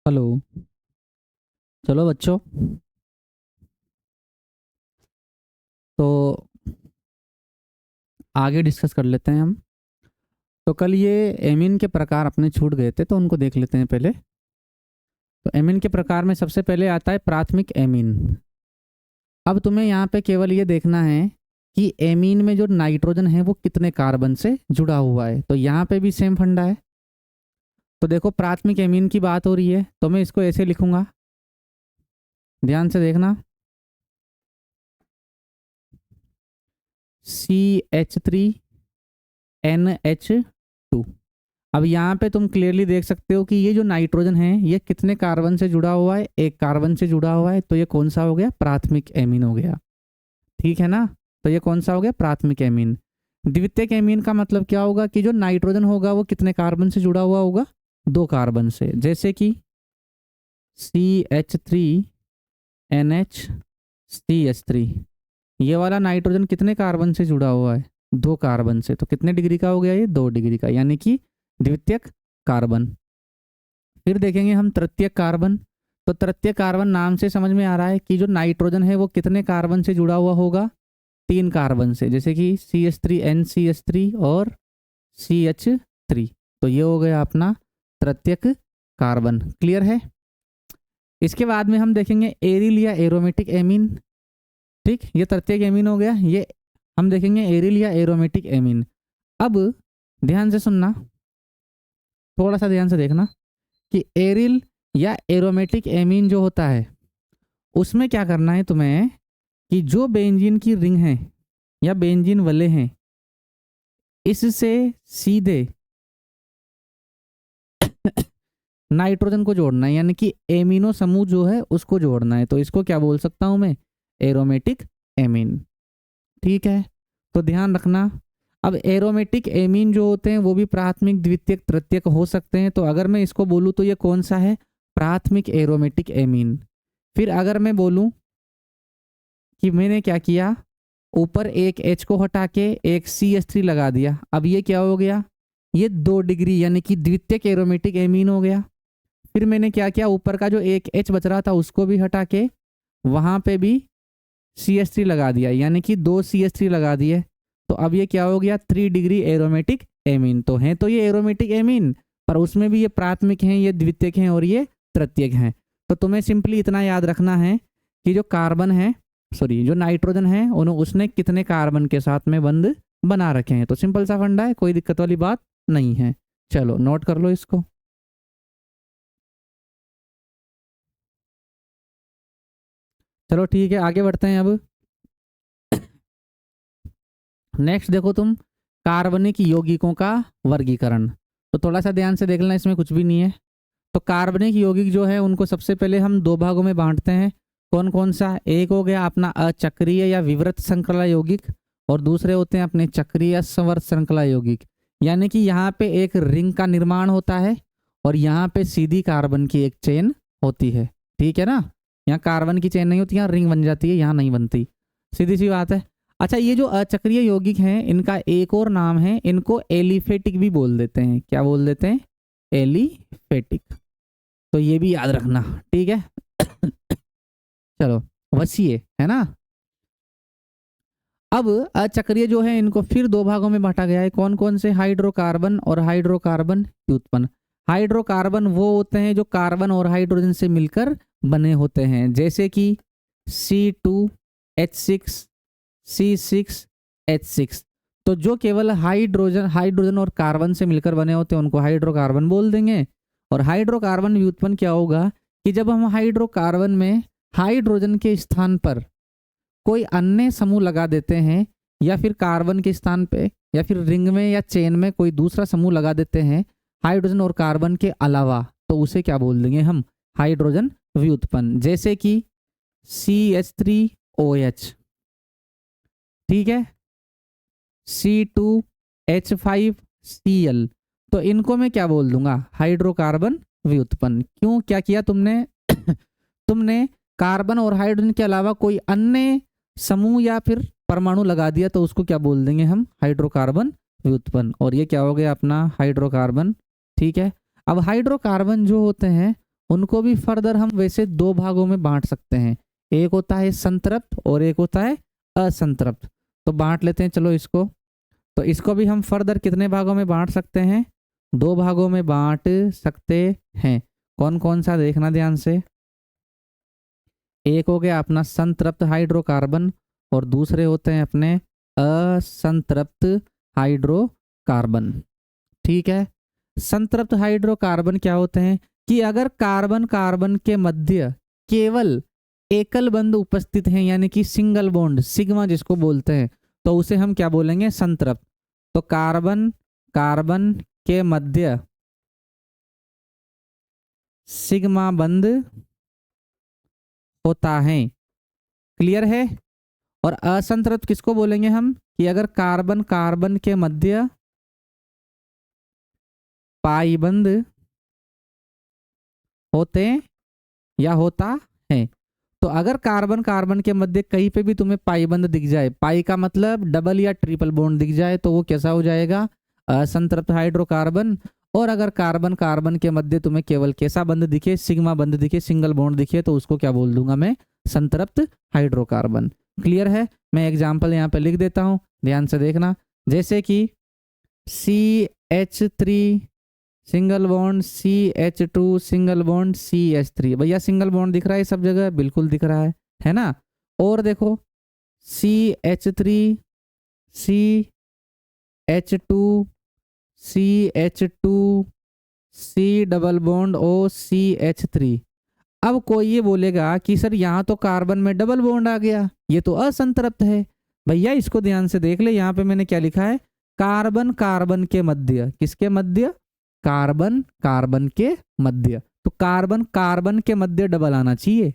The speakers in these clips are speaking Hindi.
हेलो। चलो बच्चों, तो आगे डिस्कस कर लेते हैं हम। तो कल ये एमीन के प्रकार अपने छूट गए थे, तो उनको देख लेते हैं पहले। तो एमीन के प्रकार में सबसे पहले आता है प्राथमिक एमीन। अब तुम्हें यहाँ पे केवल ये देखना है कि एमीन में जो नाइट्रोजन है वो कितने कार्बन से जुड़ा हुआ है। तो यहाँ पे भी सेम फंडा है। तो देखो, प्राथमिक एमीन की बात हो रही है तो मैं इसको ऐसे लिखूंगा, ध्यान से देखना। CH3NH2। अब यहाँ पे तुम क्लियरली देख सकते हो कि ये जो नाइट्रोजन है ये कितने कार्बन से जुड़ा हुआ है, एक कार्बन से जुड़ा हुआ है। तो ये कौन सा हो गया? प्राथमिक एमीन हो गया। ठीक है ना? तो ये कौन सा हो गया? प्राथमिक एमीन। द्वितीयक एमीन का मतलब क्या होगा कि जो नाइट्रोजन होगा वो कितने कार्बन से जुड़ा हुआ होगा? दो कार्बन से। जैसे कि CH3NH3, ये वाला नाइट्रोजन कितने कार्बन से जुड़ा हुआ है? दो कार्बन से। तो कितने डिग्री का हो गया? ये 2 डिग्री का, यानी कि द्वितीयक कार्बन। फिर देखेंगे हम तृतीयक कार्बन। तो तृतीयक कार्बन नाम से समझ में आ रहा है कि जो नाइट्रोजन है वो कितने कार्बन से जुड़ा हुआ होगा? 3 कार्बन से। जैसे कि CH3NCH3 और CH3। तो ये हो गया अपना तृतीयक कार्बन। क्लियर है? इसके बाद में हम देखेंगे एरिल या एरोमेटिक एमीन। ठीक, ये तृतीयक एमीन हो गया। ये हम देखेंगे एरिल या एरोमेटिक एमीन। अब ध्यान से सुनना, थोड़ा सा ध्यान से देखना कि एरिल या एरोमेटिक एमीन जो होता है उसमें क्या करना है तुम्हें कि जो बेंजीन की रिंग है या बेंजीन वाले हैं इससे सीधे नाइट्रोजन को जोड़ना है, यानी कि एमिनो समूह जो है उसको जोड़ना है। तो इसको क्या बोल सकता हूं मैं? Aromatic amine. ठीक है, तो ध्यान रखना। अब एरोमेटिक एमीन जो होते हैं वो भी प्राथमिक, द्वितीयक, तृतीयक हो सकते हैं। तो अगर मैं इसको बोलूँ तो ये कौन सा है? प्राथमिक एरोमेटिक एमीन। फिर अगर मैं बोलूँ कि मैंने क्या किया, ऊपर एक H को हटा के एक CH3 लगा दिया, अब ये क्या हो गया? ये 2 डिग्री, यानी कि द्वितीयक एरोमेटिक एमीन हो गया। फिर मैंने क्या किया, ऊपर का जो एक H बच रहा था उसको भी हटा के वहां पे भी CH3 लगा दिया, यानी कि 2 CH3 लगा दिए। तो अब ये क्या हो गया? 3 डिग्री एरोमेटिक एमीन। तो है तो ये एरोमेटिक एमीन, पर उसमें भी ये प्राथमिक हैं, ये द्वितीयक हैं और ये तृतीयक हैं। तो तुम्हें सिंपली इतना याद रखना है कि जो कार्बन है, सॉरी जो नाइट्रोजन है, उसने कितने कार्बन के साथ में बंध बना रखे हैं। तो सिंपल सा फंडा है, कोई दिक्कत वाली बात नहीं है। चलो नोट कर लो इसको। चलो ठीक है, आगे बढ़ते हैं अब। नेक्स्ट देखो तुम, कार्बनिक यौगिकों का वर्गीकरण। तो थोड़ा सा ध्यान से देख लेना, इसमें कुछ भी नहीं है। तो कार्बनिक यौगिक जो है उनको सबसे पहले हम 2 भागों में बांटते हैं। कौन कौन सा? एक हो गया अपना अचक्रीय या विवृत श्रृंखला यौगिक, और दूसरे होते हैं अपने चक्रीय या संवर्त श्रृंखला यौगिक। यानी कि यहाँ पे एक रिंग का निर्माण होता है और यहाँ पे सीधी कार्बन की एक चेन होती है। ठीक है ना? यहाँ कार्बन की चेन नहीं होती, यहाँ रिंग बन जाती है, यहाँ नहीं बनती। सीधी सी बात है। अच्छा, ये जो अचक्रीय यौगिक हैं इनका एक और नाम है, इनको एलिफेटिक भी बोल देते हैं। क्या बोल देते हैं? एलिफेटिक। तो ये भी याद रखना, ठीक है? चलो, वसीय है ना। अब अचक्रीय जो है इनको फिर 2 भागों में बांटा गया है। कौन कौन से? हाइड्रोकार्बन और हाइड्रोकार्बन व्युत्पन्न। हाइड्रोकार्बन वो होते हैं जो कार्बन और हाइड्रोजन से मिलकर बने होते हैं, जैसे कि C2H6, C6H6। तो जो केवल हाइड्रोजन और कार्बन से मिलकर बने होते हैं उनको हाइड्रोकार्बन बोल देंगे। और हाइड्रोकार्बन व्युत्पन्न क्या होगा कि जब हम हाइड्रोकार्बन में हाइड्रोजन के स्थान पर कोई अन्य समूह लगा देते हैं, या फिर कार्बन के स्थान पे या फिर रिंग में या चेन में कोई दूसरा समूह लगा देते हैं हाइड्रोजन और कार्बन के अलावा, तो उसे क्या बोल देंगे हम? हाइड्रोजन व्युत्पन्न। जैसे कि CH3OH, ठीक है, C2H5Cl। तो इनको मैं क्या बोल दूंगा? हाइड्रोकार्बन व्युत्पन्न। क्यों? क्या किया तुमने? तुमने कार्बन और हाइड्रोजन के अलावा कोई अन्य समूह या फिर परमाणु लगा दिया, तो उसको क्या बोल देंगे हम? हाइड्रोकार्बन व्युत्पन्न। और ये क्या हो गया अपना? हाइड्रोकार्बन। ठीक है, अब हाइड्रोकार्बन जो होते हैं उनको भी फर्दर हम वैसे दो भागों में बांट सकते हैं, एक होता है संतृप्त और एक होता है असंतृप्त। तो बांट लेते हैं चलो इसको। तो इसको भी हम फर्दर कितने भागों में बांट सकते हैं, दो भागों में बांट सकते हैं। कौन कौन सा देखना ध्यान से, एक हो गया अपना संतृप्त हाइड्रोकार्बन और दूसरे होते हैं अपने असंतृप्त हाइड्रोकार्बन। ठीक है, संतृप्त हाइड्रोकार्बन क्या होते हैं कि अगर कार्बन कार्बन के मध्य केवल एकल बंध उपस्थित है, यानी कि सिंगल बॉन्ड सिग्मा जिसको बोलते हैं, तो उसे हम क्या बोलेंगे, संतृप्त। तो कार्बन कार्बन के मध्य सिग्मा बंध होता है, क्लियर है। और असंतृप्त किसको बोलेंगे हम, कि अगर कार्बन कार्बन के मध्य पाई बंध होते या होता है। तो अगर कार्बन कार्बन के मध्य कहीं पे भी तुम्हें पाई बंध दिख जाए, पाई का मतलब डबल या ट्रिपल बॉन्ड दिख जाए, तो वो कैसा हो जाएगा, असंतृप्त हाइड्रोकार्बन। और अगर कार्बन कार्बन के मध्य तुम्हें केवल कैसा बंध दिखे, सिग्मा बंध दिखे, सिंगल बॉन्ड दिखे, तो उसको क्या बोल दूंगा मैं, संतृप्त हाइड्रोकार्बन। क्लियर है। मैं एग्जाम्पल यहाँ पे लिख देता हूँ, ध्यान से देखना। जैसे कि CH3 single bond CH2 single bond CH3, भैया सिंगल बॉन्ड दिख रहा है सब जगह, बिल्कुल दिख रहा है ना। और देखो CH3 CH2 CH2 C double bond OCH3। अब कोई ये बोलेगा कि सर यहाँ तो कार्बन में डबल बॉन्ड आ गया, ये तो असंतृप्त है। भैया इसको ध्यान से देख ले, यहाँ पे मैंने क्या लिखा है, कार्बन कार्बन के मध्य, किसके मध्य, कार्बन कार्बन के मध्य। तो कार्बन कार्बन के मध्य डबल आना चाहिए,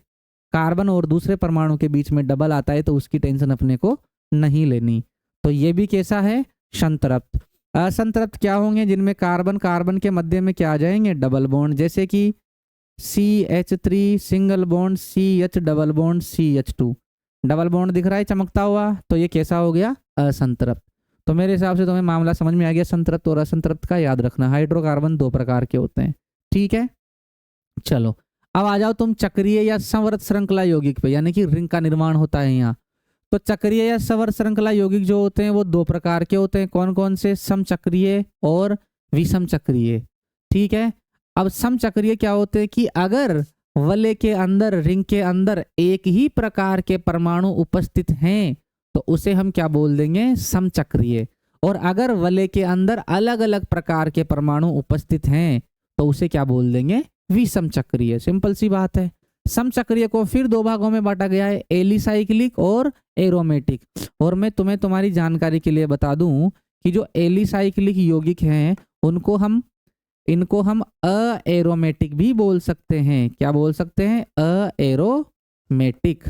कार्बन और दूसरे परमाणु के बीच में डबल आता है तो उसकी टेंशन अपने को नहीं लेनी। तो ये भी कैसा है, संतृप्त। असंतृप्त क्या होंगे, जिनमें कार्बन कार्बन के मध्य में क्या आ जाएंगे, डबल बॉन्ड, जैसे कि CH3 single bond CH double bond CH2, double bond दिख रहा है चमकता हुआ, तो ये कैसा हो गया, असंतृप्त। तो मेरे हिसाब से तुम्हें मामला समझ में आ गया, संतृप्त और असंतृप्त का याद रखना। हाइड्रोकार्बन दो प्रकार के होते हैं, ठीक है। चलो अब आ जाओ तुम चक्रीय या संवृत श्रृंखला यौगिक पे, यानी कि रिंग का निर्माण होता है यहाँ। तो चक्रीय या संवृत श्रृंखला यौगिक जो होते हैं वो दो प्रकार के होते हैं, कौन कौन से, समचक्रीय और विषम चक्रीय। ठीक है। अब समचक्रीय क्या होते हैं कि अगर वलय के अंदर, रिंग के अंदर एक ही प्रकार के परमाणु उपस्थित हैं तो उसे हम क्या बोल देंगे, समचक्रीय। और अगर वलय के अंदर अलग अलग प्रकार के परमाणु उपस्थित हैं तो उसे क्या बोल देंगे, विषम चक्रीय। सिंपल सी बात है। समचक्रीय को फिर दो भागों में बांटा गया है, एलिसाइक्लिक और एरोमेटिक। और मैं तुम्हें तुम्हारी जानकारी के लिए बता दूं कि जो एलिसाइक्लिक यौगिक हैं इनको हम अएरोमेटिक भी बोल सकते हैं। क्या बोल सकते हैं, अएरोमेटिक।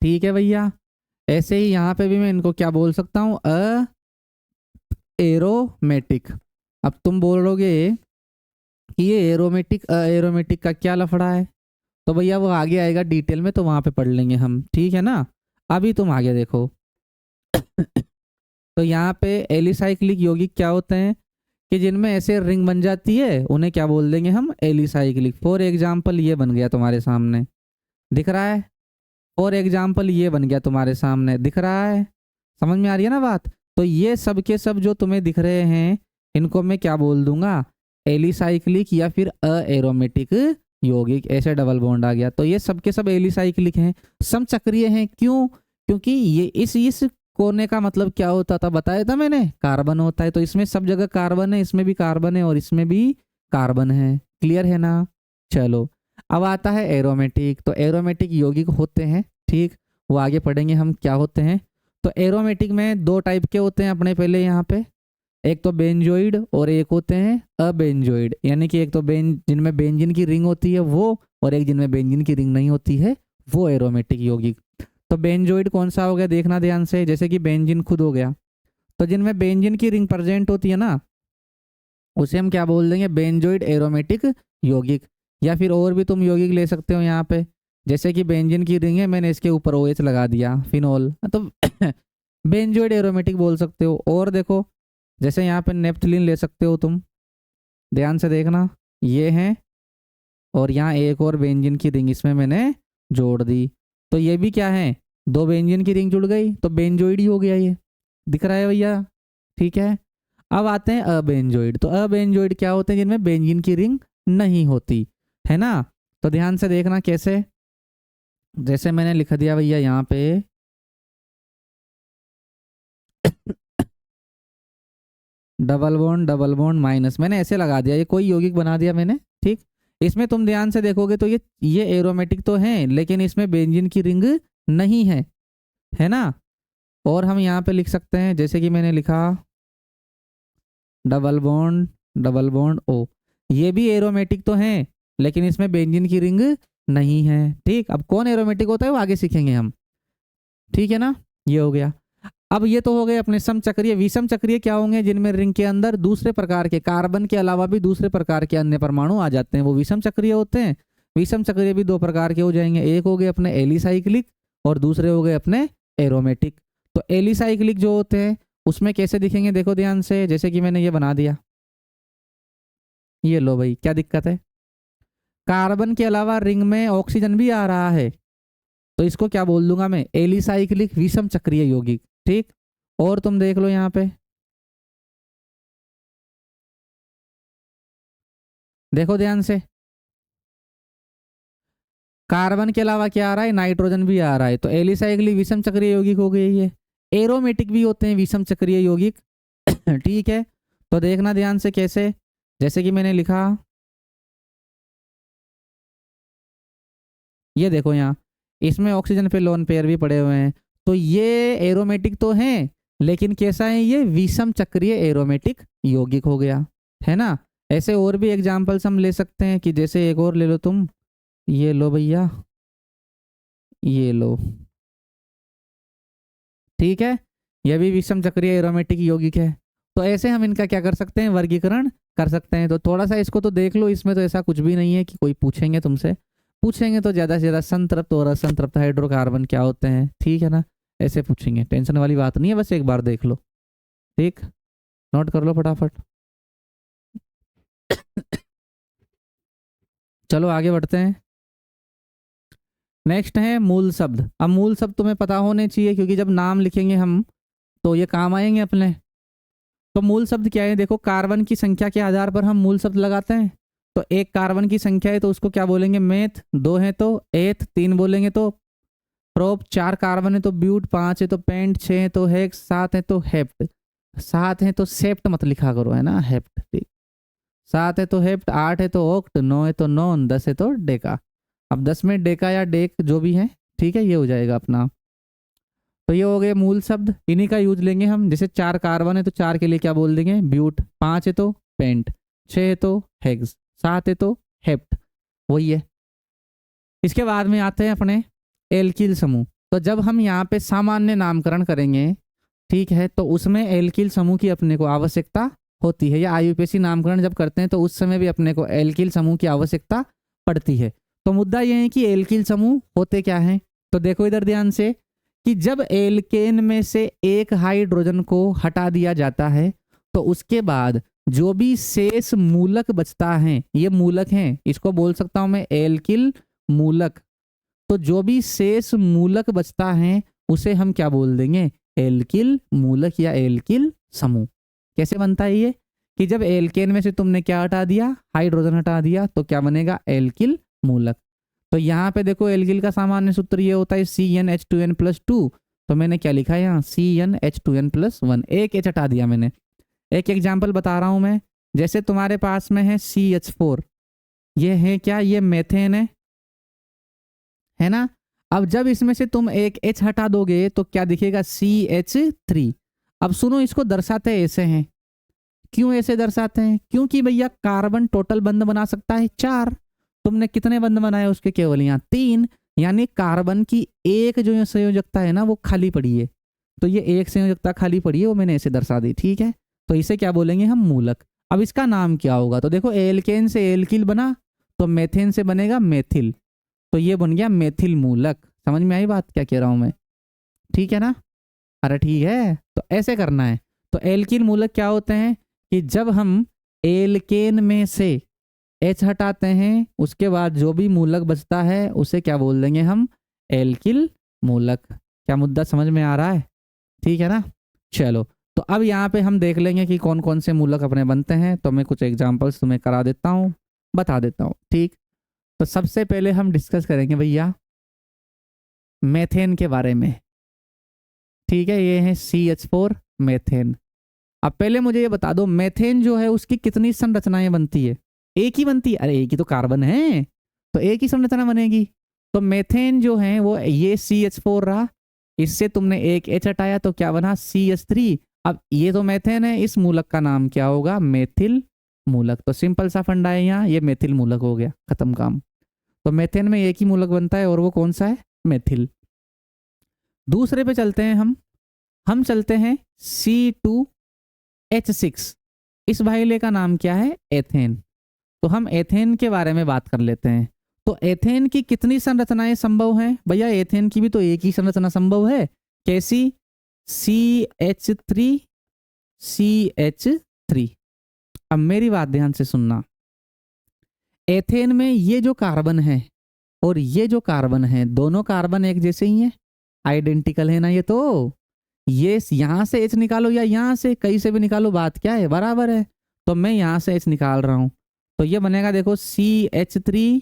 ठीक है भैया। ऐसे ही यहाँ पे भी मैं इनको क्या बोल सकता हूँ, एरोमेटिक। अब तुम बोलोगे कि ये एरोमेटिक एरोमेटिक का क्या लफड़ा है, तो भैया वो आगे आएगा डिटेल में, तो वहां पे पढ़ लेंगे हम, ठीक है ना। अभी तुम आगे देखो। तो यहाँ पे एलिसाइक्लिक यौगिक क्या होते हैं कि जिनमें ऐसे रिंग बन जाती है, उन्हें क्या बोल देंगे हम, एलिसाइक्लिक। फॉर एग्जाम्पल ये बन गया तुम्हारे सामने, दिख रहा है। फॉर एग्जाम्पल ये बन गया तुम्हारे सामने, दिख रहा है। समझ में आ रही है ना बात। तो ये सब के सब जो तुम्हें दिख रहे हैं, इनको मैं क्या बोल दूंगा, एलिसाइक्लिक या फिर अएरोमेटिक यौगिक। ऐसे डबल बॉन्ड आ गया, तो ये सब के सब एलिसाइक्लिक हैं, समचक्रीय हैं। क्यों, क्योंकि ये इस कोने का मतलब क्या होता था, बताया था मैंने, कार्बन होता है। तो इसमें सब जगह कार्बन है, इसमें भी कार्बन है और इसमें भी कार्बन है। क्लियर है ना। चलो अब आता है एरोमेटिक। तो एरोमेटिक यौगिक होते हैं, ठीक, वो आगे पढ़ेंगे हम क्या होते हैं। तो एरोमेटिक में दो टाइप के होते हैं अपने पहले यहाँ पे, एक तो बेंजोइड और एक होते हैं अबेंजोइड। यानी कि एक तो जिनमें बेंजीन की रिंग होती है वो, और एक जिनमें बेंजीन की रिंग नहीं होती है वो एरोमेटिक यौगिक। तो बेंजोइड कौन सा हो गया, देखना ध्यान से। जैसे कि बेंजीन खुद हो गया, तो जिनमें बेंजीन की रिंग प्रेजेंट होती है ना, उसे हम क्या बोल देंगे, बेंजोइड एरोमेटिक यौगिक। या फिर और भी तुम यौगिक ले सकते हो यहाँ पे, जैसे कि बेंजीन की रिंग है, मैंने इसके ऊपर OH लगा दिया, फिनोल, तो बेंजोइड एरोमेटिक बोल सकते हो। और देखो जैसे यहाँ पे नेप्थलीन ले सकते हो तुम, ध्यान से देखना, ये हैं और यहाँ एक और बेंजीन की रिंग इसमें मैंने जोड़ दी, तो ये भी क्या है, दो बेंजीन की रिंग जुड़ गई, तो बेंजोइड ही हो गया ये, दिख रहा है भैया। ठीक है, अब आते हैं अबेंजोइड। तो अबेंजोइड क्या होते हैं, जिनमें बेंजीन की रिंग नहीं होती है ना। तो ध्यान से देखना कैसे, जैसे मैंने लिख दिया भैया यहाँ पे डबल बॉन्ड माइनस, मैंने ऐसे लगा दिया, ये कोई यौगिक बना दिया मैंने। ठीक, इसमें तुम ध्यान से देखोगे तो ये एरोमेटिक तो है, लेकिन इसमें बेंजीन की रिंग नहीं है ना। और हम यहाँ पे लिख सकते हैं, जैसे कि मैंने लिखा डबल बॉन्ड ओ, ये भी एरोमेटिक तो है, लेकिन इसमें बेंजीन की रिंग नहीं है। ठीक, अब कौन एरोमेटिक होता है वो आगे सीखेंगे हम। ठीक है ना, ये हो गया। अब ये तो हो गए अपने समचक्रीय। विषम चक्रीय क्या होंगे, जिनमें रिंग के अंदर दूसरे प्रकार के कार्बन के अलावा भी दूसरे प्रकार के अन्य परमाणु आ जाते हैं, वो विषम चक्रीय होते हैं। विषम चक्रीय भी दो प्रकार के हो जाएंगे, एक हो गए अपने एलिसाइक्लिक और दूसरे हो गए अपने एरोमेटिक। तो एलिसाइक्लिक जो होते हैं उसमें कैसे दिखेंगे, देखो ध्यान से, जैसे कि मैंने ये बना दिया, ये लो भाई, क्या दिक्कत है, कार्बन के अलावा रिंग में ऑक्सीजन भी आ रहा है, तो इसको क्या बोल दूंगा मैं, एलिसाइक्लिक विषम चक्रीय यौगिक। ठीक, और तुम देख लो यहाँ पे, देखो ध्यान से, कार्बन के अलावा क्या आ रहा है, नाइट्रोजन भी आ रहा है, तो एलिसाइक्लिक विषम चक्रीय यौगिक हो गए ये। एरोमेटिक भी होते हैं विषम चक्रीय यौगिक। ठीक है, तो देखना ध्यान से कैसे, जैसे कि मैंने लिखा, ये देखो यहाँ, इसमें ऑक्सीजन पे लोन पेयर भी पड़े हुए हैं, तो ये एरोमेटिक तो हैं, लेकिन कैसा है, ये विषम चक्रीय एरोमेटिक यौगिक हो गया, है ना। ऐसे और भी एग्जाम्पल्स हम ले सकते हैं, कि जैसे एक और ले लो तुम, ये लो भैया, ये लो, ठीक है, यह भी विषम चक्रीय एरोमेटिक यौगिक है। तो ऐसे हम इनका क्या कर सकते हैं, वर्गीकरण कर सकते हैं। तो थोड़ा सा इसको तो देख लो, इसमें तो ऐसा कुछ भी नहीं है कि कोई पूछेंगे तुमसे, पूछेंगे तो ज़्यादा से ज़्यादा संतृप्त और असंतृप्त हाइड्रोकार्बन क्या होते हैं, ठीक है ना, ऐसे पूछेंगे, टेंशन वाली बात नहीं है, बस एक बार देख लो। ठीक, नोट कर लो फटाफट। चलो आगे बढ़ते हैं। नेक्स्ट है मूल शब्द। अब मूल शब्द तुम्हें पता होने चाहिए, क्योंकि जब नाम लिखेंगे हम तो ये काम आएंगे अपने। तो मूल शब्द क्या है, देखो, कार्बन की संख्या के आधार पर हम मूल शब्द लगाते हैं। तो एक कार्बन की संख्या है तो उसको क्या बोलेंगे, मेथ, दो है तो एथ, तीन बोलेंगे तो प्रोप, चार कार्बन है तो ब्यूट, पांच है तो पेंट, छह है तो हेक्स, सात है तो हेप्ट, सात है तो सेप्ट मत लिखा करो, है ना, हेप्ट। ठीक, सात है तो हेप्ट, आठ है तो ऑक्ट, नौ है तो नॉन, 10 है तो डेका। अब 10 में डेका या डेक जो भी है, ठीक है, ये हो जाएगा अपना। तो ये हो गए मूल शब्द, इन्हीं का यूज लेंगे हम। जैसे चार कार्बन है तो चार के लिए क्या बोल देंगे, ब्यूट, पांच है तो पेंट, छह है तो हेक्स, सात है तो हेप्ट, वही है। इसके बाद में आते हैं अपने एल्किल समूह। तो जब हम यहाँ पे सामान्य नामकरण करेंगे, ठीक है, तो उसमें एल्किल समूह की अपने को आवश्यकता होती है, या आईयूपीएसी नामकरण जब करते हैं तो उस समय भी अपने को एल्किल समूह की आवश्यकता पड़ती है। तो मुद्दा यह है कि एल्किल समूह होते क्या हैं। तो देखो इधर ध्यान से, कि जब एल्केन में से एक हाइड्रोजन को हटा दिया जाता है, तो उसके बाद जो भी शेष मूलक बचता है, ये मूलक हैं, इसको बोल सकता हूं मैं एल्किल मूलक। तो जो भी शेष मूलक बचता है उसे हम क्या बोल देंगे, एल्किल मूलक या एल्किल समूह। कैसे बनता है ये, कि जब एल्केन में से तुमने क्या हटा दिया, हाइड्रोजन हटा दिया, तो क्या बनेगा, एल्किल मूलक। तो यहाँ पे देखो, एल्किल का सामान्य सूत्र ये होता है CnH2n+2। तो मैंने क्या लिखा है यहाँ, CnH2n+1, एक एच हटा दिया मैंने। एक एग्जाम्पल बता रहा हूं मैं, जैसे तुम्हारे पास में है CH4, ये है क्या, ये मेथेन है ना। अब जब इसमें से तुम एक H हटा दोगे तो क्या दिखेगा, CH3। अब सुनो, इसको दर्शाते ऐसे हैं, क्यों ऐसे दर्शाते हैं, क्योंकि भैया कार्बन टोटल बंध बना सकता है 4, तुमने कितने बंध बनाए उसके, केवल यहाँ 3, यानी कार्बन की एक जो संयोजकता है ना वो खाली पड़ी है। तो ये एक संयोजकता खाली पड़ी है, वो मैंने ऐसे दर्शा दी, ठीक है। तो इसे क्या बोलेंगे हम, मूलक। अब इसका नाम क्या होगा, तो देखो, एल्केन से एल्किल बना तो मेथेन से बनेगा मेथिल, तो ये बन गया मेथिल मूलक। समझ में आई बात क्या कह रहा हूं मैं, ठीक है ना। अरे ठीक है, तो ऐसे करना है। तो एल्किल मूलक क्या होते हैं, कि जब हम एल्केन में से H हटाते हैं, उसके बाद जो भी मूलक बचता है उसे क्या बोल देंगे हम, एल्किल मूलक। क्या मुद्दा समझ में आ रहा है? ठीक है ना। चलो, तो अब यहाँ पे हम देख लेंगे कि कौन कौन से मूलक अपने बनते हैं। तो मैं कुछ एग्जांपल्स तुम्हें करा देता हूँ, बता देता हूँ। ठीक, तो सबसे पहले हम डिस्कस करेंगे भैया मेथेन के बारे में। ठीक है, ये है CH4 मेथेन। अब पहले मुझे ये बता दो, मेथेन जो है उसकी कितनी संरचनाएं बनती है? एक ही बनती है? अरे एक ही तो कार्बन है, तो एक ही संरचना बनेगी। तो मेथेन जो है वो ये CH4 रहा, इससे तुमने एक H हटाया तो क्या बना, CH3। अब ये तो मेथेन है, इस मूलक का नाम क्या होगा, मेथिल मूलक। तो सिंपल सा फंडा है यहाँ, ये मेथिल मूलक हो गया, खत्म काम। तो मेथेन में एक ही मूलक बनता है और वो कौन सा है, मेथिल। दूसरे पे चलते हैं हम चलते हैं C2H6। इस भाईले का नाम क्या है, एथेन। तो हम एथेन के बारे में बात कर लेते हैं। तो एथेन की कितनी संरचनाएं संभव हैं भैया? एथेन की भी तो एक ही संरचना संभव है। कैसी? CH3 CH3। अब मेरी बात ध्यान से सुनना, एथेन में ये जो कार्बन है और ये जो कार्बन है, दोनों कार्बन एक जैसे ही हैं, आइडेंटिकल है ना। ये तो ये यहां से H निकालो या यहां से, कहीं से भी निकालो, बात क्या है, बराबर है। तो मैं यहां से H निकाल रहा हूं, तो ये बनेगा देखो CH3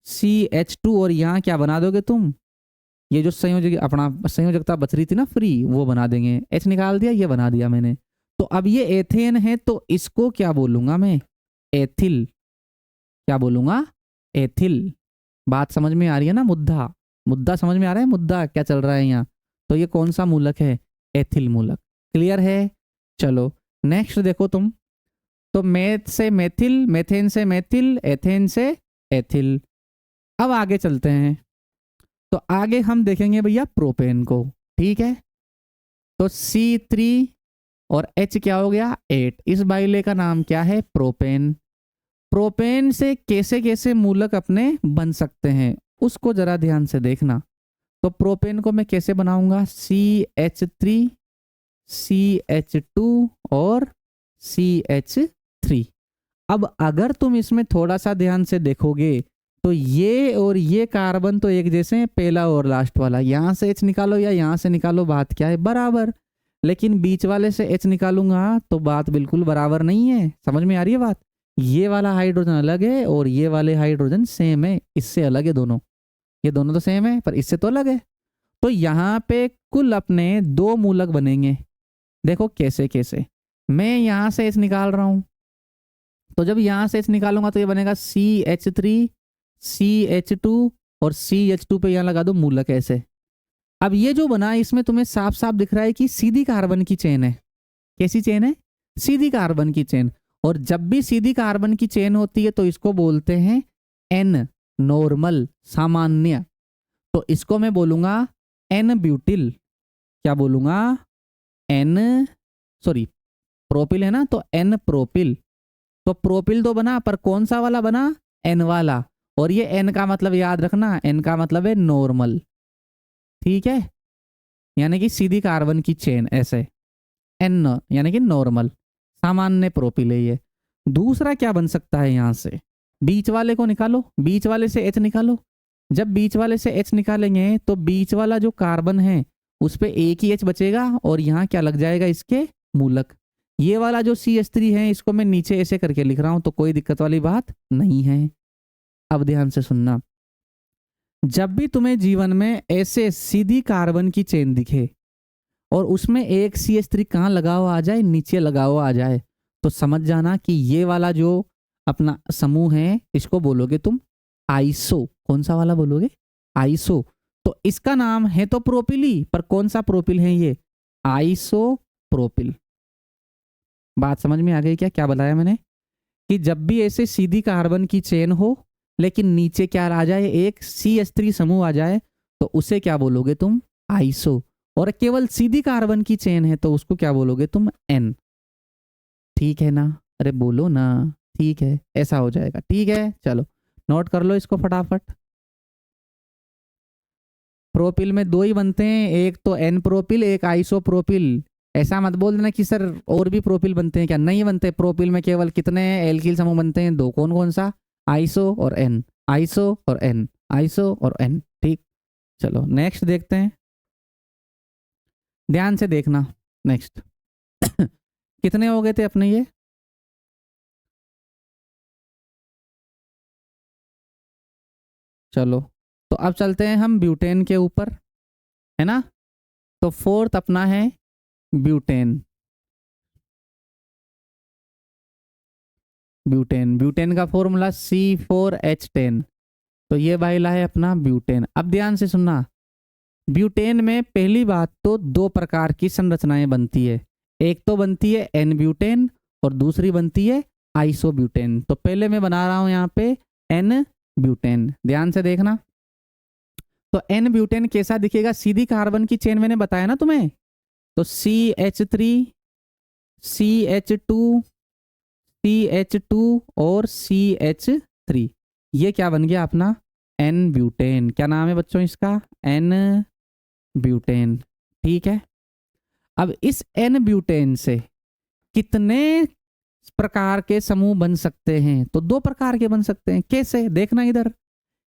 CH2, और यहाँ क्या बना दोगे तुम, ये जो संयोजक अपना संयोजकता बच रही थी ना फ्री, वो बना देंगे। H निकाल दिया, ये बना दिया मैंने। तो अब ये एथेन है, तो इसको क्या बोलूंगा मैं, एथिल। क्या बोलूंगा, एथिल। बात समझ में आ रही है ना? मुद्दा मुद्दा समझ में आ रहा है, मुद्दा क्या चल रहा है यहाँ। तो ये कौन सा मूलक है, एथिल मूलक। क्लियर है? चलो नेक्स्ट देखो तुम, तो मेथ से मेथिल, मेथेन से मेथिल, एथेन से एथिल। अब आगे चलते हैं, तो आगे हम देखेंगे भैया प्रोपेन को। ठीक है, तो C3 और H क्या हो गया, 8। इस बाइले का नाम क्या है, प्रोपेन। प्रोपेन से कैसे कैसे मूलक अपने बन सकते हैं उसको जरा ध्यान से देखना। तो प्रोपेन को मैं कैसे बनाऊंगा, CH3 CH2 और CH3। अब अगर तुम इसमें थोड़ा सा ध्यान से देखोगे तो ये और ये कार्बन तो एक जैसे हैं, पहला और लास्ट वाला। यहां से H निकालो या यहां से निकालो, बात क्या है, बराबर। लेकिन बीच वाले से H निकालूंगा तो बात बिल्कुल बराबर नहीं है। समझ में आ रही है बात? ये वाला हाइड्रोजन अलग है और ये वाले हाइड्रोजन सेम है, इससे अलग है दोनों। ये दोनों तो सेम है पर इससे तो अलग है। तो यहाँ पे कुल अपने 2 मूलक बनेंगे। देखो कैसे कैसे, मैं यहाँ से H निकाल रहा हूं, तो जब यहाँ से H निकालूंगा तो ये बनेगा CH3 CH2 और CH2 पे यहाँ लगा दो मूलक ऐसे। अब ये जो बना, इसमें तुम्हें साफ साफ दिख रहा है कि सीधी कार्बन की चेन है। कैसी चेन है, सीधी कार्बन की चेन। और जब भी सीधी कार्बन की चेन होती है तो इसको बोलते हैं N, नॉर्मल, सामान्य। तो इसको मैं बोलूंगा N ब्यूटिल। क्या बोलूंगा, N, सॉरी प्रोपिल है ना, तो N प्रोपिल। तो प्रोपिल तो बना, पर कौन सा वाला बना, N वाला। और ये N का मतलब याद रखना, N का मतलब है नॉर्मल। ठीक है, यानी कि सीधी कार्बन की चेन ऐसे, N यानी कि नॉर्मल, सामान्य प्रोपिल है ये। दूसरा क्या बन सकता है, यहां से बीच वाले को निकालो, बीच वाले से H निकालो। जब बीच वाले से H निकालेंगे तो बीच वाला जो कार्बन है उस पे एक ही H बचेगा और यहाँ क्या लग जाएगा, इसके मूलक। ये वाला जो CH3 है इसको मैं नीचे ऐसे करके लिख रहा हूं, तो कोई दिक्कत वाली बात नहीं है। अब ध्यान से सुनना, जब भी तुम्हें जीवन में ऐसे सीधी कार्बन की चेन दिखे और उसमें एक CH3 कहाँ लगा हुआ आ जाए, नीचे लगा हुआ आ जाए, तो समझ जाना कि ये वाला जो अपना समूह है इसको बोलोगे तुम आइसो। कौन सा वाला बोलोगे, आइसो। तो इसका नाम है तो प्रोपिल ही, पर कौन सा प्रोपिल है ये, आइसो प्रोपिल। बात समझ में आ गई क्या, क्या बताया मैंने, कि जब भी ऐसे सीधी कार्बन की चेन हो लेकिन नीचे क्या आ जाए, एक CH3 समूह आ जाए, तो उसे क्या बोलोगे तुम, आइसो। और केवल सीधी कार्बन की चेन है तो उसको क्या बोलोगे तुम, N। ठीक है ना, अरे बोलो ना, ठीक है, ऐसा हो जाएगा। ठीक है, चलो नोट कर लो इसको फटाफट। प्रोपिल में 2 ही बनते हैं, एक तो N प्रोपिल, एक आइसो प्रोपिल। ऐसा मत बोल देना कि सर और भी प्रोपिल बनते हैं क्या, नहीं बनते। प्रोपिल में केवल कितने एल्किल समूह बनते हैं, दो। कौन कौन सा, आइसो और एन, आइसो और एन, आइसो और एन। ठीक, चलो नेक्स्ट देखते हैं, ध्यान से देखना। नेक्स्ट कितने हो गए थे अपने ये, चलो तो अब चलते हैं हम ब्यूटेन के ऊपर, है ना। तो फोर्थ अपना है ब्यूटेन। ब्यूटेन, ब्यूटेन का फॉर्मूला C4H10। तो ये वाला है अपना ब्यूटेन। अब ध्यान से सुनना, ब्यूटेन में पहली बात तो दो प्रकार की संरचनाएं बनती है। एक तो बनती है एन ब्यूटेन और दूसरी बनती है आइसोब्यूटेन। तो पहले मैं बना रहा हूं यहाँ पे एन ब्यूटेन, ध्यान से देखना। तो एन ब्यूटेन कैसा दिखेगा, सीधी कार्बन की चेन मैंने बताया ना तुम्हें। तो CH3, CH2, CH2 और CH3, ये क्या बन गया अपना एन ब्यूटेन। क्या नाम है बच्चों इसका, एन ब्यूटेन। ठीक है, अब इस एन ब्यूटेन से कितने प्रकार के समूह बन सकते हैं, तो दो प्रकार के बन सकते हैं। कैसे, देखना इधर,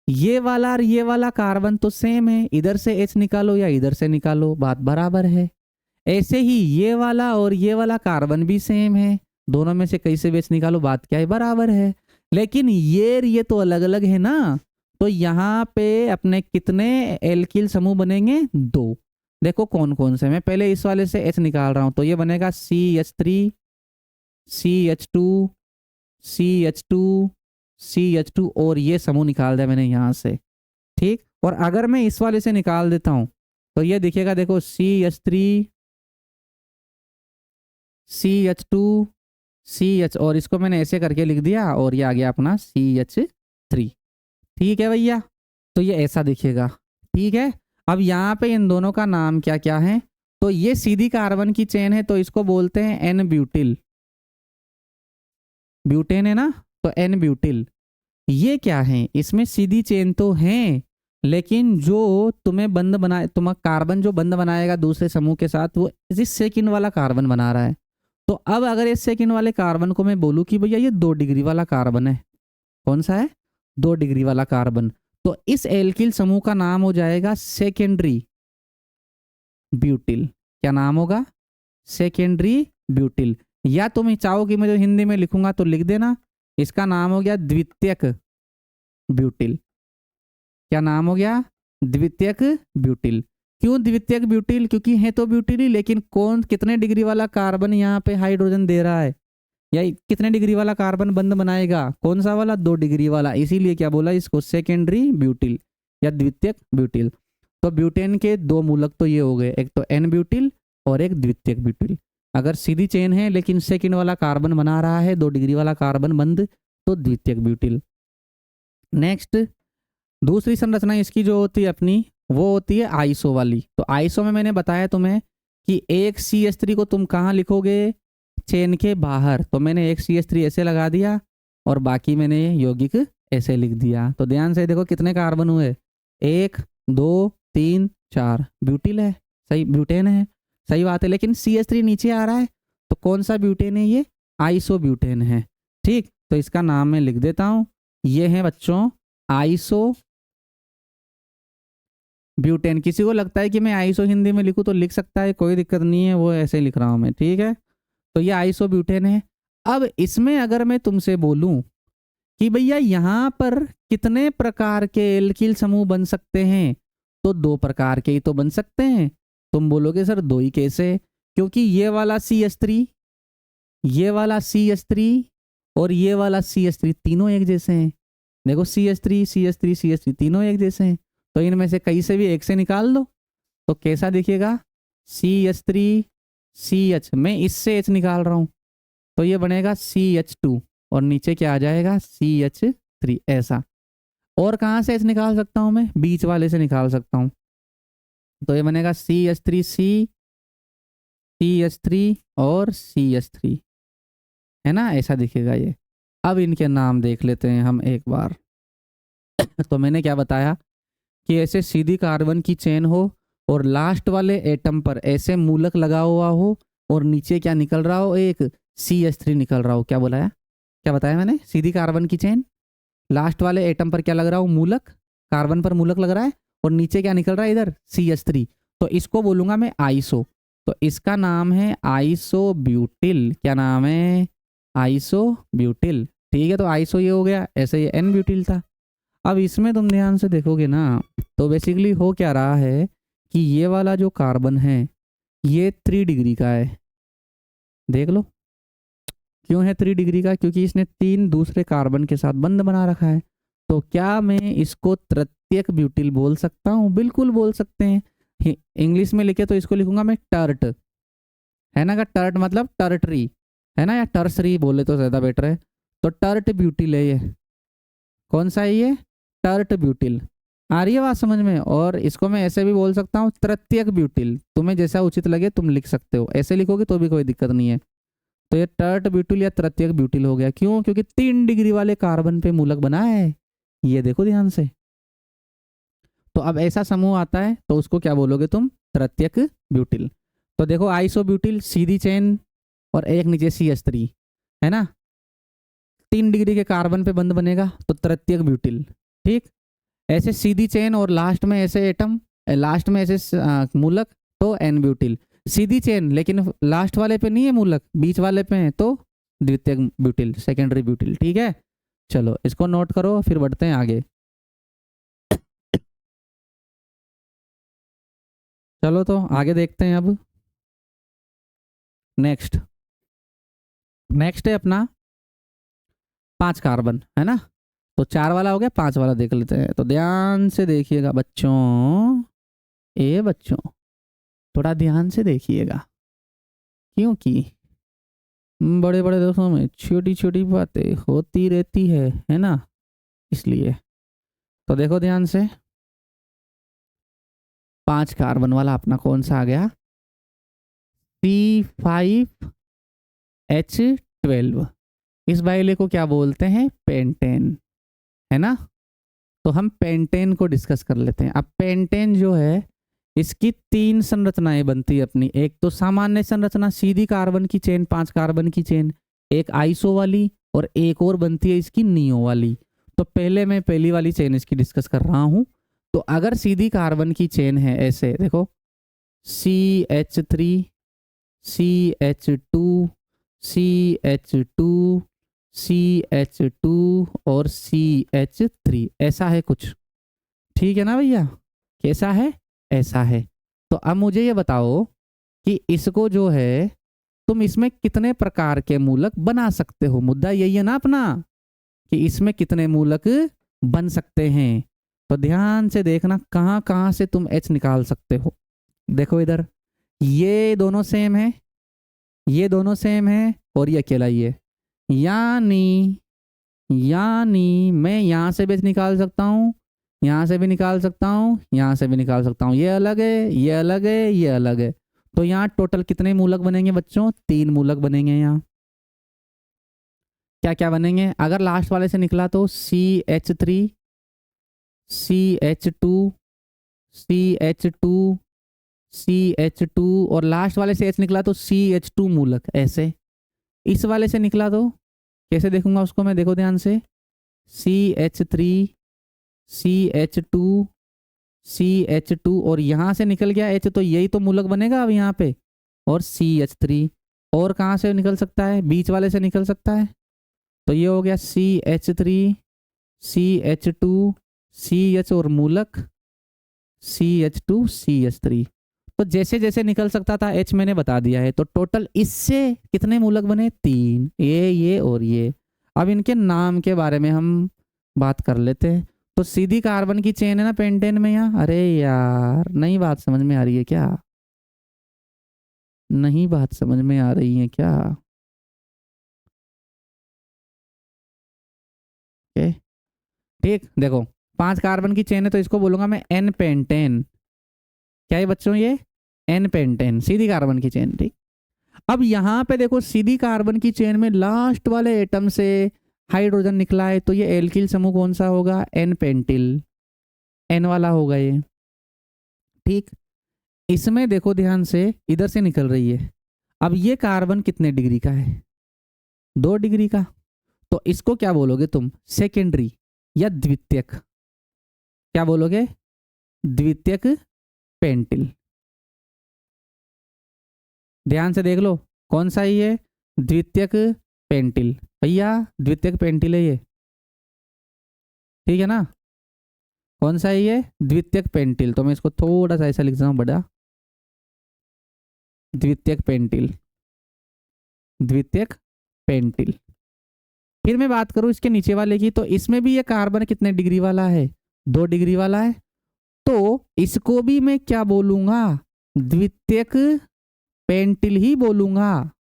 ये वाला और ये वाला कार्बन तो सेम है, इधर से H निकालो या इधर से निकालो, बात बराबर है। ऐसे ही ये वाला और ये वाला कार्बन भी सेम है, दोनों में से कैसे भी H निकालो, बात क्या है, बराबर है। लेकिन ये तो अलग अलग है ना। तो यहाँ पे अपने कितने एल्किल समूह बनेंगे, दो। देखो कौन कौन से, मैं पहले इस वाले से H निकाल रहा हूं। तो ये बनेगा CH3, CH2, CH2, CH2 और ये समूह निकाल दिया मैंने यहाँ से। ठीक, और अगर मैं इस वाले से निकाल देता हूं तो ये दिखेगा, देखो CH3, CH2, CH, और इसको मैंने ऐसे करके लिख दिया और ये आ गया अपना CH3। ठीक है भैया, तो ये ऐसा दिखेगा। ठीक है, अब यहाँ पे इन दोनों का नाम क्या क्या है, तो ये सीधी कार्बन की चेन है तो इसको बोलते हैं एन ब्यूटिल। ब्यूटेन है ना, तो एन ब्यूटिल। ये क्या है, इसमें सीधी चेन तो है, लेकिन जो तुम्हें बंद बनाए, तुम्हारा कार्बन जो बंद बनाएगा दूसरे समूह के साथ, वो इस सेकंड वाला कार्बन बना रहा है। तो अब अगर इस सेकंड वाले कार्बन को मैं बोलूं कि भैया ये 2 डिग्री वाला कार्बन है, कौन सा है, 2 डिग्री वाला कार्बन, तो इस एल्किल समूह का नाम हो जाएगा सेकेंडरी ब्यूटिल। क्या नाम होगा, सेकेंडरी ब्यूटिल। या तुम चाहो कि मैं जो हिंदी में लिखूंगा तो लिख देना, इसका नाम हो गया द्वितीयक ब्यूटिल। क्या नाम हो गया, द्वितीयक ब्यूटिल। क्यों द्वितीयक ब्यूटिल, क्योंकि है तो ब्यूटिल ही, लेकिन कौन कितने डिग्री वाला कार्बन यहाँ पे हाइड्रोजन दे रहा है, या कितने डिग्री वाला कार्बन बंद बनाएगा, कौन सा वाला, 2 डिग्री वाला। इसीलिए क्या बोला इसको, सेकेंडरी ब्यूटिल या द्वितीयक ब्यूटिल। तो ब्यूटेन के दो मूलक तो ये हो गए, एक तो एन ब्यूटिल और एक द्वितीयक ब्यूटिल। अगर सीधी चेन है लेकिन सेकेंड वाला कार्बन बना रहा है 2 डिग्री वाला कार्बन बंद, तो द्वितीयक ब्यूटिल। नेक्स्ट, दूसरी संरचना इसकी जो होती है अपनी, वो होती है आइसो वाली। तो आइसो में मैंने बताया तुम्हें कि एक CH3 को तुम कहाँ लिखोगे, चेन के बाहर। तो मैंने एक CH3 ऐसे लगा दिया और बाकी मैंने यौगिक ऐसे लिख दिया। तो ध्यान से देखो कितने कार्बन हुए, 1 2 3 4, ब्यूटिल है, सही, ब्यूटेन है, सही बात है। लेकिन CH3 नीचे आ रहा है, तो कौन सा ब्यूटेन है, ये आइसो ब्यूटेन है। ठीक, तो इसका नाम मैं लिख देता हूं, ये है बच्चों आइसो ब्यूटेन। किसी को लगता है कि मैं आइसो हिंदी में लिखूं तो लिख सकता है, कोई दिक्कत नहीं है, वो ऐसे लिख रहा हूं मैं। ठीक है, तो ये आइसो ब्यूटेन है। अब इसमें अगर मैं तुमसे बोलूं कि भैया यहाँ पर कितने प्रकार के एल्किल समूह बन सकते हैं, तो 2 प्रकार के ही तो बन सकते हैं। तुम बोलोगे सर 2 ही कैसे, क्योंकि ये वाला CH3, ये वाला CH3 और ये वाला CH3 तीनों एक जैसे हैं। देखो CH3 CH3 CH3 तीनों एक जैसे हैं, तो इनमें से कहीं से भी एक से निकाल दो तो कैसा दिखेगा, CH3 CH, मैं इससे H निकाल रहा हूं तो ये बनेगा CH2 और नीचे क्या आ जाएगा CH3, ऐसा। और कहाँ से H निकाल सकता हूं मैं, बीच वाले से निकाल सकता हूं, तो ये बनेगा CH3C, CH3 और CH3, है ना, ऐसा दिखेगा ये। अब इनके नाम देख लेते हैं हम एक बार। तो मैंने क्या बताया कि ऐसे सीधी कार्बन की चेन हो और लास्ट वाले एटम पर ऐसे मूलक लगा हुआ हो और नीचे क्या निकल रहा हो, एक CH3 निकल रहा हो। क्या बोला है, क्या बताया मैंने, सीधी कार्बन की चेन, लास्ट वाले एटम पर क्या लग रहा हो, मूलक, कार्बन पर मूलक लग रहा है, और नीचे क्या निकल रहा है इधर, CH3। तो इसको बोलूंगा मैं आइसो, तो इसका नाम है आइसोब्यूटिल। क्या नाम है, आइसोब्यूटिल। ठीक है, तो आइसो ये हो गया, ऐसे ये एन ब्यूटिल था। अब इसमें तुम ध्यान से देखोगे ना, तो बेसिकली हो क्या रहा है कि ये वाला जो कार्बन है ये 3 डिग्री का है। देख लो क्यों है 3 डिग्री का, क्योंकि इसने 3 दूसरे कार्बन के साथ बंध बना रखा है। तो क्या मैं इसको तृतीयक ब्यूटिल बोल सकता हूँ, बिल्कुल बोल सकते हैं। इंग्लिश में लिखे तो इसको लिखूंगा मैं टर्ट, है ना, का टर्ट मतलब टर्टरी, है ना, या टर्सरी बोले तो ज्यादा बेटर है। तो टर्ट ब्यूटिल है ये, कौन सा है ये, टर्ट ब्यूटिल। आ रही है बात समझ में। और इसको मैं ऐसे भी बोल सकता हूँ तृतीयक ब्यूटिल, तुम्हें जैसा उचित लगे तुम लिख सकते हो, ऐसे लिखोगे तो भी कोई दिक्कत नहीं है। तो ये टर्ट ब्यूटिल या तृतीयक ब्यूटिल हो गया, क्यों, क्योंकि 3 डिग्री वाले कार्बन पे मूलक बना है। ये देखो ध्यान से। तो अब ऐसा समूह आता है तो उसको क्या बोलोगे तुम, तृतीयक ब्यूटिल। तो देखो आइसोब्यूटिल सीधी चेन और एक नीचे CH3, है ना, 3 डिग्री के कार्बन पे बंध बनेगा तो तृतीयक ब्यूटिल। ठीक, ऐसे सीधी चेन और लास्ट में ऐसे एटम, लास्ट में ऐसे मूलक, तो एन ब्यूटिल। सीधी चेन लेकिन लास्ट वाले पे नहीं है मूलक, बीच वाले पे है, तो द्वितीयक ब्यूटिल, सेकेंडरी ब्यूटिल। ठीक है, चलो इसको नोट करो, फिर बढ़ते हैं आगे। चलो तो आगे देखते हैं अब। नेक्स्ट नेक्स्ट है अपना 5 कार्बन, है ना। तो 4 वाला हो गया, 5 वाला देख लेते हैं। तो ध्यान से देखिएगा बच्चों, ए बच्चों थोड़ा ध्यान से देखिएगा, क्योंकि बड़े बड़े दोस्तों में छोटी छोटी बातें होती रहती है ना, इसलिए। तो देखो ध्यान से, 5 कार्बन वाला अपना कौन सा आ गया, C5H12। इस बाइले को क्या बोलते हैं, पेंटेन, है ना। तो हम पेंटेन को डिस्कस कर लेते हैं। अब पेंटेन जो है इसकी 3 संरचनाएं बनती है अपनी। एक तो सामान्य संरचना, सीधी कार्बन की चेन, 5 कार्बन की चेन, एक आइसो वाली, और एक और बनती है इसकी नियो वाली। तो पहले मैं पहली वाली चेन इसकी डिस्कस कर रहा हूं। तो अगर सीधी कार्बन की चेन है, ऐसे देखो, CH3, CH2, CH2, CH2 और CH3, ऐसा है कुछ। ठीक है ना भैया, कैसा है, ऐसा है। तो अब मुझे ये बताओ कि इसको जो है तुम इसमें कितने प्रकार के मूलक बना सकते हो। मुद्दा यही है ना अपना, कि इसमें कितने मूलक बन सकते हैं। तो ध्यान से देखना कहां कहां से तुम H निकाल सकते हो। देखो इधर, ये दोनों सेम है, ये दोनों सेम है, और ये अकेला ही है। यानी यानी मैं यहां से भी निकाल सकता हूँ, यहाँ से भी निकाल सकता हूँ, यहाँ से भी निकाल सकता हूँ। ये अलग है, ये अलग है, ये अलग है। तो यहाँ टोटल कितने मूलक बनेंगे बच्चों, 3 मूलक बनेंगे। यहाँ क्या क्या बनेंगे, अगर लास्ट वाले से निकला तो CH3, CH2, CH2, CH2, और लास्ट वाले से H निकला तो CH2 मूलक। ऐसे इस वाले से निकला तो कैसे देखूंगा उसको मैं, देखो ध्यान से, CH3, CH2, CH2, और यहाँ से निकल गया H, तो यही तो मूलक बनेगा अब यहाँ पे, और CH3। और कहाँ से निकल सकता है, बीच वाले से निकल सकता है। तो ये हो गया CH3, CH2, CH और मूलक CH2, CH3। तो जैसे जैसे निकल सकता था H मैंने बता दिया है। तो टोटल इससे कितने मूलक बने, 3, ये और ये। अब इनके नाम के बारे में हम बात कर लेते हैं। तो सीधी कार्बन की चेन है ना पेंटेन में यहाँ, अरे यार नहीं बात समझ में आ रही है क्या, नहीं बात समझ में आ रही है क्या, ओके। ठीक, देखो 5 कार्बन की चेन है तो इसको बोलूंगा मैं एन पेंटेन। क्या है बच्चों ये, एन पेंटेन, सीधी कार्बन की चेन। ठीक, अब यहाँ पे देखो सीधी कार्बन की चेन में लास्ट वाले एटम से हाइड्रोजन निकला है, तो ये एल्किल समूह कौन सा होगा, एन पेंटिल, एन वाला होगा ये। ठीक, इसमें देखो ध्यान से, इधर से निकल रही है। अब ये कार्बन कितने डिग्री का है? 2 डिग्री का। तो इसको क्या बोलोगे तुम? सेकेंडरी या द्वितीयक। क्या बोलोगे? द्वितीयक पेंटिल। ध्यान से देख लो कौन सा ही है, द्वितीयक पेंटिल। भैया द्वितीयक पेंटिल है ये, ठीक है ना? कौन सा है ये? द्वितीयक पेंटिल। तो मैं इसको थोड़ा सा ऐसा लिख रहा हूं बड़ा, द्वितीयक पेंटिल, द्वितीयक पेंटिल। फिर मैं बात करूं इसके नीचे वाले की, तो इसमें भी ये कार्बन कितने डिग्री वाला है? 2 डिग्री वाला है। तो इसको भी मैं क्या बोलूंगा? द्वितीयक पेंटिल ही बोलूंगा।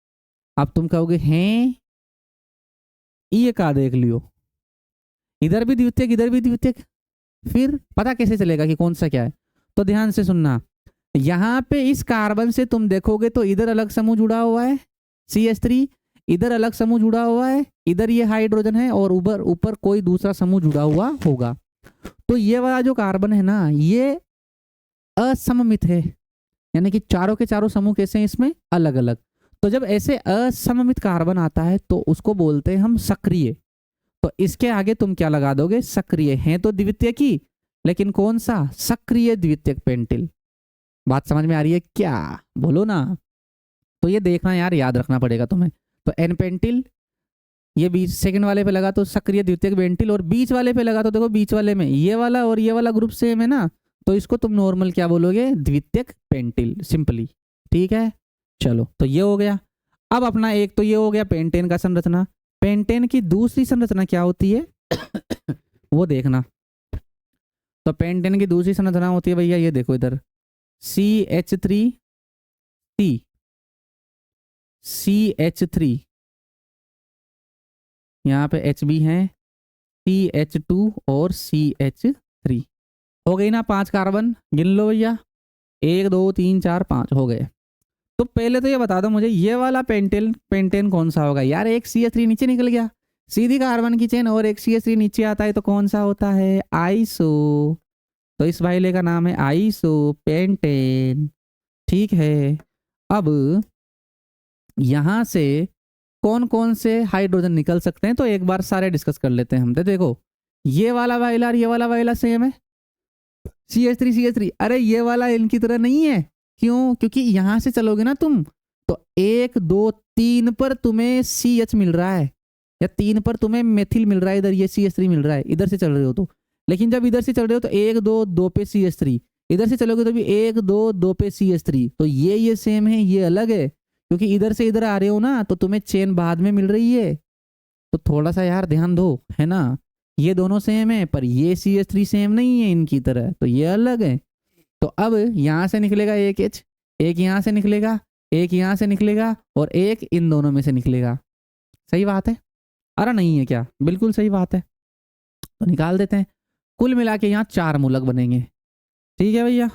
अब तुम कहोगे हैं ये का देख लियो, इधर भी द्वितीयक इधर भी द्वितीयक, फिर पता कैसे चलेगा कि कौन सा क्या है? तो ध्यान से सुनना, यहां पे इस कार्बन से तुम देखोगे तो इधर अलग समूह जुड़ा हुआ है CH3, इधर अलग समूह जुड़ा हुआ है, इधर ये हाइड्रोजन है और ऊपर ऊपर कोई दूसरा समूह जुड़ा हुआ होगा। तो ये वाला जो कार्बन है ना, ये असममित है, यानी कि चारों के चारों समूह कैसे हैं इसमें? अलग अलग। तो जब ऐसे असममित कार्बन आता है तो उसको बोलते हैं हम सक्रिय। तो इसके आगे तुम क्या लगा दोगे? सक्रिय। है तो द्वितीयक ही, लेकिन कौन सा? सक्रिय द्वितीयक पेंटिल। बात समझ में आ रही है क्या? बोलो ना। तो ये देखना यार, याद रखना पड़ेगा तुम्हें। तो एन पेंटिल, ये बीच सेकंड वाले पे लगा तो सक्रिय द्वितीयक पेंटिल, और बीच वाले पे लगा तो देखो बीच वाले में ये वाला और ये वाला ग्रुप सेम है ना, तो इसको तुम नॉर्मल क्या बोलोगे? द्वितीयक पेंटिल, सिंपली। ठीक है, चलो तो ये हो गया। अब अपना एक तो ये हो गया पेंटेन का संरचना। पेंटेन की दूसरी संरचना क्या होती है वो देखना। तो पेंटेन की दूसरी संरचना होती है भैया, ये देखो इधर CH3, CH3, यहाँ पे H भी है, CH2 और CH3। हो गई ना 5 कार्बन? गिन लो भैया, 1 2 3 4 5 हो गए। तो पहले तो ये बता दो मुझे, ये वाला पेंटेन कौन सा होगा? यार एक CH3 नीचे निकल गया, सीधी कार्बन की चेन, और एक CH3 नीचे आता है तो कौन सा होता है? आइसो। तो इस वाइले का नाम है आइसो पेंटेन। ठीक है, अब यहां से कौन कौन से हाइड्रोजन निकल सकते हैं तो एक बार सारे डिस्कस कर लेते हैं हम। तो देखो ये वाला वाइला और ये वाला वाइला सेम है, CH3 CH3। अरे ये वाला इनकी तरह नहीं है। क्यों? क्योंकि यहां से चलोगे ना तुम तो 1 2 3 पर तुम्हें CH मिल रहा है, या 3 पर तुम्हें मेथिल मिल रहा है, इधर ये CH3 मिल रहा है, इधर से चल रहे हो तो। लेकिन जब इधर से चल रहे हो तो 1 2 2 पे CH3, इधर से चलोगे तो भी 1 2 2 पे CH3। तो ये सेम है, ये अलग है, क्योंकि इधर से इधर आ रहे हो ना तो तुम्हें चेन बाद में मिल रही है। तो थोड़ा सा यार ध्यान दो, है ना? ये दोनों सेम है पर ये CH3 सेम नहीं है इनकी तरह, तो ये अलग है। तो अब यहां से निकलेगा एक H, एक यहां से निकलेगा, एक यहां से निकलेगा, और एक इन दोनों में से निकलेगा। सही बात है? अरे नहीं है क्या? बिल्कुल सही बात है। तो निकाल देते हैं। कुल मिला के यहाँ 4 मूलक बनेंगे। ठीक है भैया,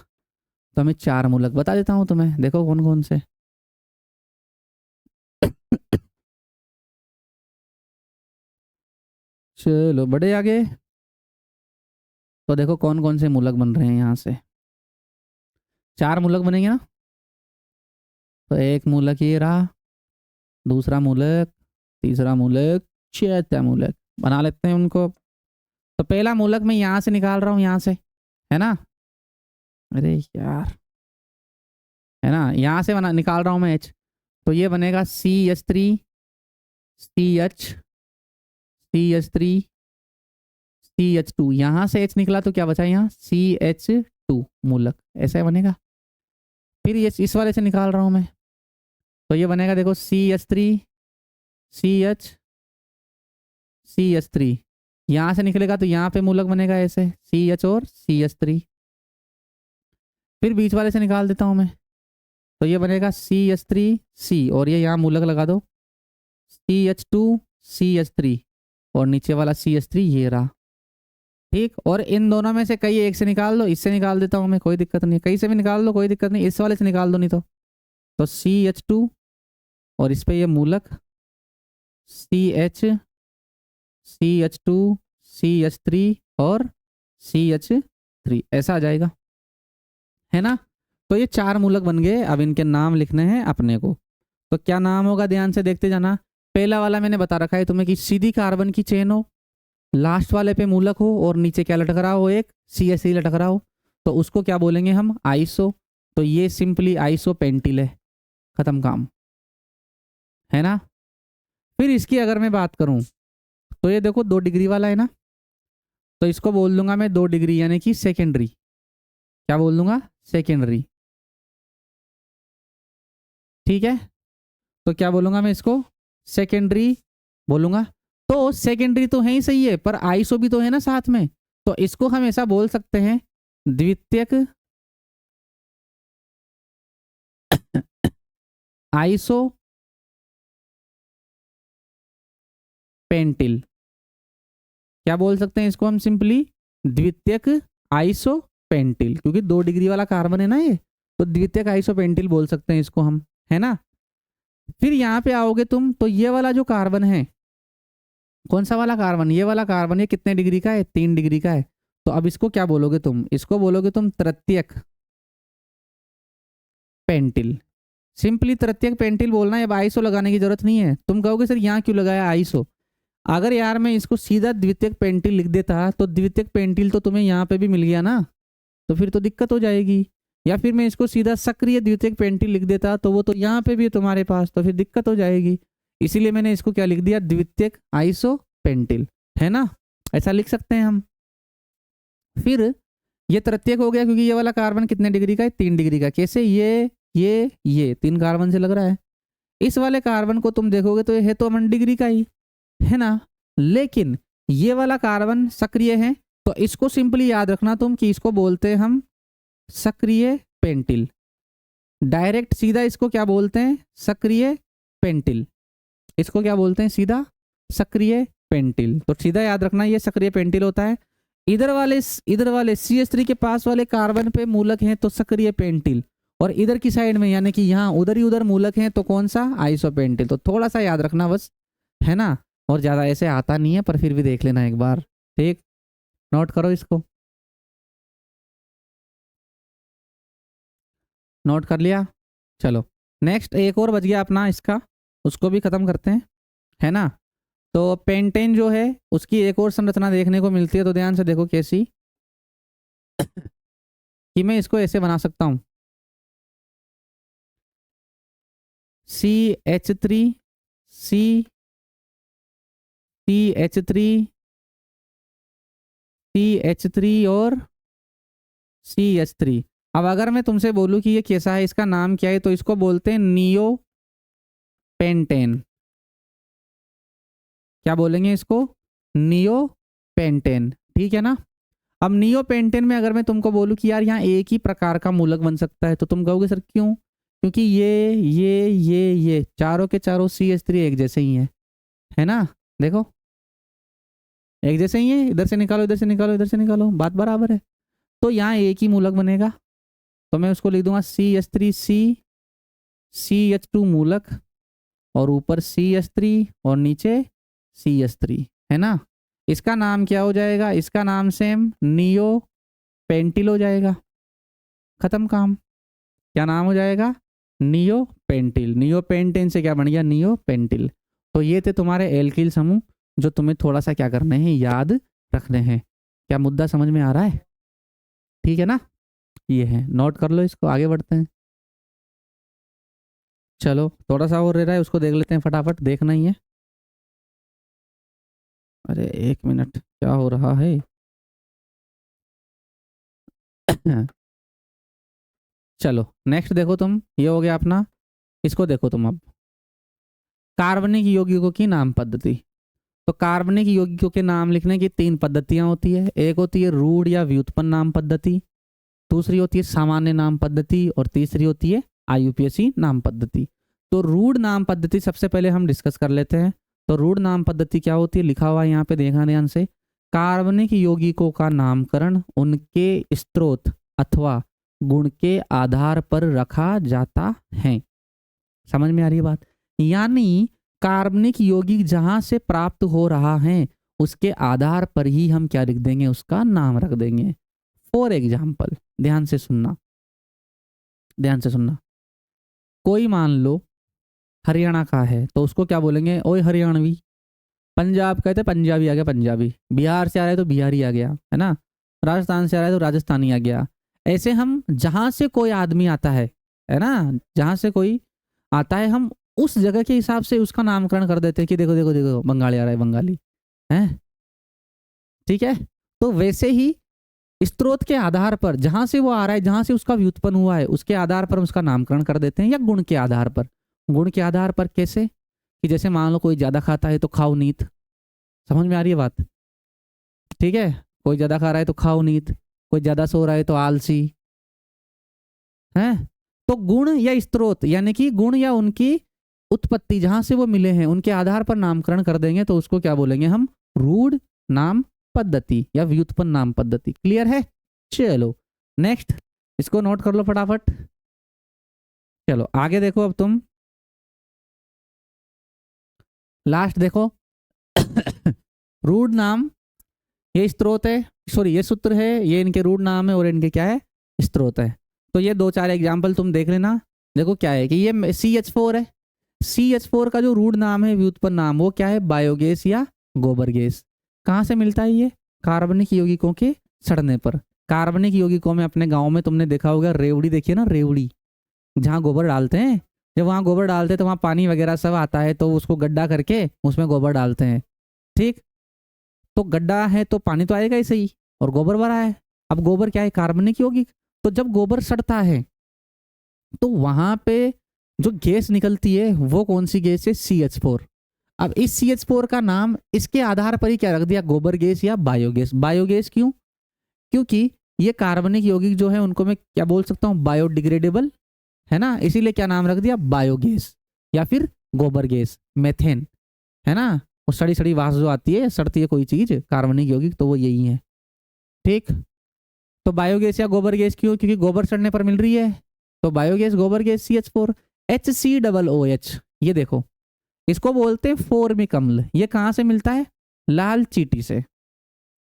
तो मैं 4 मूलक बता देता हूं तुम्हें, देखो कौन कौन से। चलो बड़े आगे, तो देखो कौन कौन से मूलक बन रहे हैं यहाँ से। 4 मूलक बनेंगे ना। तो एक मूलक ये रहा, दूसरा मूलक, तीसरा मूलक, चौथा मूलक। बना लेते हैं उनको। तो पहला मूलक मैं यहाँ से निकाल रहा हूँ, यहाँ से, है ना? अरे यार, है ना? यहाँ से बना निकाल रहा हूँ मैं H। तो ये बनेगा CH3 CH, CH3 CH2। यहाँ से H निकला तो क्या बचा यहाँ? CH2 मूलक, ऐसा बनेगा। फिर ये इस वाले से निकाल रहा हूँ मैं, तो ये बनेगा देखो CH3 CH CH3। यहाँ से निकलेगा तो यहाँ पे मूलक बनेगा ऐसे CH और CH3। फिर बीच वाले से निकाल देता हूँ मैं, तो ये बनेगा CH3 C, और ये यहाँ मूलक लगा दो CH2 CH3, और नीचे वाला CH3 ये रहा। ठीक, और इन दोनों में से कई एक से निकाल दो, इससे निकाल देता हूँ मैं, कोई दिक्कत नहीं, कहीं से भी निकाल दो कोई दिक्कत नहीं, इस वाले से निकाल दो नहीं तो CH2, और इस पे ये मूलक CH CH2 CH3 और CH3, ऐसा आ जाएगा, है ना? तो ये 4 मूलक बन गए। अब इनके नाम लिखने हैं अपने को। तो क्या नाम होगा, ध्यान से देखते जाना। पहला वाला मैंने बता रखा है तुम्हें कि सीधी कार्बन की चेन हो, लास्ट वाले पे मूलक हो और नीचे क्या लटक रहा हो, एक CH3 लटक रहा हो, तो उसको क्या बोलेंगे हम, आइसो। तो ये सिंपली आइसो पेंटिल है, खत्म काम, है ना। फिर इसकी अगर मैं बात करूं तो ये देखो 2 डिग्री वाला है ना, तो इसको बोल दूंगा मैं 2 डिग्री यानी कि सेकेंडरी। क्या बोल दूंगा, सेकेंडरी। ठीक है, तो क्या बोलूंगा मैं इसको, सेकेंडरी बोलूंगा। तो सेकेंडरी तो है ही सही है, पर आइसो भी तो है ना साथ में, तो इसको हम ऐसा बोल सकते हैं, द्वितीयक आइसो पेंटिल। क्या बोल सकते हैं इसको हम, सिंपली द्वितीयक आइसो पेंटिल, क्योंकि 2 डिग्री वाला कार्बन है ना ये, तो द्वितीयक आइसो पेंटिल बोल सकते हैं इसको हम, है ना। फिर यहाँ पे आओगे तुम तो ये वाला जो कार्बन है, कौन सा वाला कार्बन, ये वाला कार्बन, ये कितने डिग्री का है, 3 डिग्री का है। तो अब इसको क्या बोलोगे तुम, इसको बोलोगे तुम तृतीयक पेंटिल। सिंपली तृतीयक पेंटिल बोलना है, अब आइसो लगाने की जरूरत नहीं है। तुम कहोगे सर यहाँ क्यों लगाया आइसो, अगर यार मैं इसको सीधा द्वितीयक पेंटिल लिख देता तो द्वितीयक पेंटिल तो तुम्हें यहाँ पे भी मिल गया ना, तो फिर तो दिक्कत हो जाएगी। या फिर मैं इसको सीधा सक्रिय द्वितीयक पेंटिल लिख देता तो वो तो यहाँ पे भी है तुम्हारे पास, तो फिर दिक्कत हो जाएगी। इसीलिए मैंने इसको क्या लिख दिया, द्वितीयक आइसो पेंटिल, है ना, ऐसा लिख सकते हैं हम। फिर ये तृतीयक हो गया क्योंकि ये वाला कार्बन कितने डिग्री का है, 3 डिग्री का। कैसे, ये 3 कार्बन से लग रहा है। इस वाले कार्बन को तुम देखोगे तो ये है तो 1 डिग्री का ही, है ना। लेकिन ये वाला कार्बन सक्रिय है, तो इसको सिंपली याद रखना तुम कि इसको बोलते हैं हम सक्रिय पेंटिल। डायरेक्ट सीधा इसको क्या बोलते हैं, सक्रिय पेंटिल। इसको क्या बोलते हैं, सीधा सक्रिय पेंटिल। तो सीधा याद रखना ये सक्रिय पेंटिल होता है। इधर वाले CH3 के पास वाले कार्बन पे मूलक हैं तो सक्रिय पेंटिल, और इधर की साइड में यानी कि यहाँ उधर ही उधर मूलक हैं तो कौन सा, आइसो पेंटिल। तो थोड़ा सा याद रखना बस, है ना, और ज्यादा ऐसे आता नहीं है, पर फिर भी देख लेना एक बार, ठीक, नोट करो इसको, नोट कर लिया। चलो नेक्स्ट एक और बच गया अपना इसका, उसको भी खत्म करते हैं, है ना। तो पेंटेन जो है उसकी एक और संरचना देखने को मिलती है, तो ध्यान से देखो कैसी, कि मैं इसको ऐसे बना सकता हूँ, CH3 CH3 CH3 और CH3। अब अगर मैं तुमसे बोलूं कि ये कैसा है, इसका नाम क्या है, तो इसको बोलते हैं नियो पेंटेन। क्या बोलेंगे इसको, नियो पेंटेन, ठीक है ना। अब नियो पेंटेन में अगर मैं तुमको बोलूं कि यार यहाँ एक ही प्रकार का मूलक बन सकता है, तो तुम कहोगे सर क्यों, क्योंकि ये चारों के चारों CH3 एक जैसे ही है ना। देखो एक जैसे ही है, इधर से निकालो इधर से निकालो इधर से निकालो, बात बराबर है। तो यहाँ एक ही मूलक बनेगा, तो मैं उसको लिख दूंगा CH3 CH2 मूलक, और ऊपर CH3 और नीचे CH3, है ना। इसका नाम क्या हो जाएगा, इसका नाम सेम नियो पेंटिल हो जाएगा, खत्म काम। क्या नाम हो जाएगा, नियो पेंटिल। नियो पेंटेन से क्या बन गया, नियो पेंटिल। तो ये थे तुम्हारे एल्किल समूह, जो तुम्हें थोड़ा सा क्या करने हैं, याद रखने हैं। क्या मुद्दा समझ में आ रहा है, ठीक है ना। ये है, नोट कर लो इसको, आगे बढ़ते हैं। चलो थोड़ा सा और रह रहा है, उसको देख लेते हैं फटाफट, देखना ही है। अरे 1 मिनट, क्या हो रहा है। चलो नेक्स्ट देखो तुम, ये हो गया अपना, इसको देखो तुम अब, कार्बनिक यौगिकों की नाम पद्धति। तो कार्बनिक यौगिकों के नाम लिखने की 3 पद्धतियां होती है। एक होती है रूढ़ या व्युत्पन्न नाम पद्धति, दूसरी होती है सामान्य नाम पद्धति, और तीसरी होती है IUPAC नाम पद्धति। तो रूढ़ नाम पद्धति सबसे पहले हम डिस्कस कर लेते हैं। तो रूढ़ नाम पद्धति क्या होती है, लिखा हुआ है यहाँ पे, देखना ध्यान से। कार्बनिक यौगिकों का नामकरण उनके स्रोत अथवा गुण के आधार पर रखा जाता है। समझ में आ रही है बात, यानी कार्बनिक यौगिक जहां से प्राप्त हो रहा है उसके आधार पर ही हम क्या लिख देंगे, उसका नाम रख देंगे। फॉर एग्जाम्पल, ध्यान से सुनना, ध्यान से सुनना, कोई मान लो हरियाणा का है तो उसको क्या बोलेंगे, ओए हरियाणवी। पंजाब कहते पंजाबी आ गया पंजाबी, बिहार से आ रहा है तो बिहारी आ गया, है ना, राजस्थान से आ रहा है तो राजस्थानी आ गया। ऐसे हम जहाँ से कोई आदमी आता है ना, जहाँ से कोई आता है हम उस जगह के हिसाब से उसका नामकरण कर देते हैं कि देखो देखो देखो बंगाली आ रहा है, बंगाली है, ठीक है। तो वैसे ही स्रोत के आधार पर जहां से वो आ रहा है, जहां से उसका व्युत्पन्न हुआ है, उसके आधार पर हम उसका नामकरण कर देते हैं, या गुण के आधार पर। गुण के आधार पर कैसे, कि जैसे मान लो कोई ज्यादा खाता है तो खाओ नीत, समझ में आ रही है बात, ठीक है, कोई ज्यादा खा रहा है तो खाओ नीत, कोई ज्यादा सो रहा है तो आलसी है। तो गुण या स्रोत यानी कि गुण या उनकी उत्पत्ति जहां से वो मिले हैं उनके आधार पर नामकरण कर देंगे तो उसको क्या बोलेंगे हम, रूढ़ नाम पद्धति या व्युत्पन्न नाम पद्धति। क्लियर है, चलो नेक्स्ट, इसको नोट कर लो फटाफट। चलो आगे देखो अब तुम, लास्ट देखो रूढ़ नाम, ये स्त्रोत है, सॉरी ये सूत्र है, ये इनके रूढ़ नाम है और इनके क्या है, स्त्रोत है। तो ये 2-4 एग्जाम्पल तुम देख लेना। देखो क्या है कि ये CH4 है, CH4 का जो रूढ़ नाम है व्युत्पन्न नाम वो क्या है, बायोगैस या गोबर गैस। कहाँ से मिलता है ये, कार्बनिक यौगिकों के सड़ने पर। कार्बनिक यौगिकों में अपने गाँव में तुमने देखा होगा रेवड़ी, देखिए ना रेवड़ी, जहाँ गोबर डालते हैं, जब वहाँ गोबर डालते हैं तो वहाँ पानी वगैरह सब आता है तो उसको गड्ढा करके उसमें गोबर डालते हैं, ठीक। तो गड्ढा है तो पानी तो आएगा ही सही, और गोबर भरा है, अब गोबर क्या है, कार्बनिक यौगिक। तो जब गोबर सड़ता है तो वहां पे जो गैस निकलती है वो कौन सी गैस है, CH4। अब इस CH4 का नाम इसके आधार पर ही क्या रख दिया, गोबर गैस या बायोगैस। बायोगैस क्यों, क्योंकि ये कार्बनिक यौगिक जो है उनको मैं क्या बोल सकता हूँ, बायोडिग्रेडेबल, है ना, इसीलिए क्या नाम रख दिया, बायोगैस या फिर गोबर गैस, मेथेन, है ना। वो सड़ी सड़ी वास जो आती है, सड़ती है कोई चीज कार्बनिक यौगिक, तो वो यही है, ठीक। तो बायोगैस या गोबर गैस क्यों, क्योंकि गोबर सड़ने पर मिल रही है, तो बायोगैस गोबर गैस CH4। HCOOH, ये देखो इसको बोलते हैं फॉर्मिक अम्ल। ये कहाँ से मिलता है, लाल चींटी से।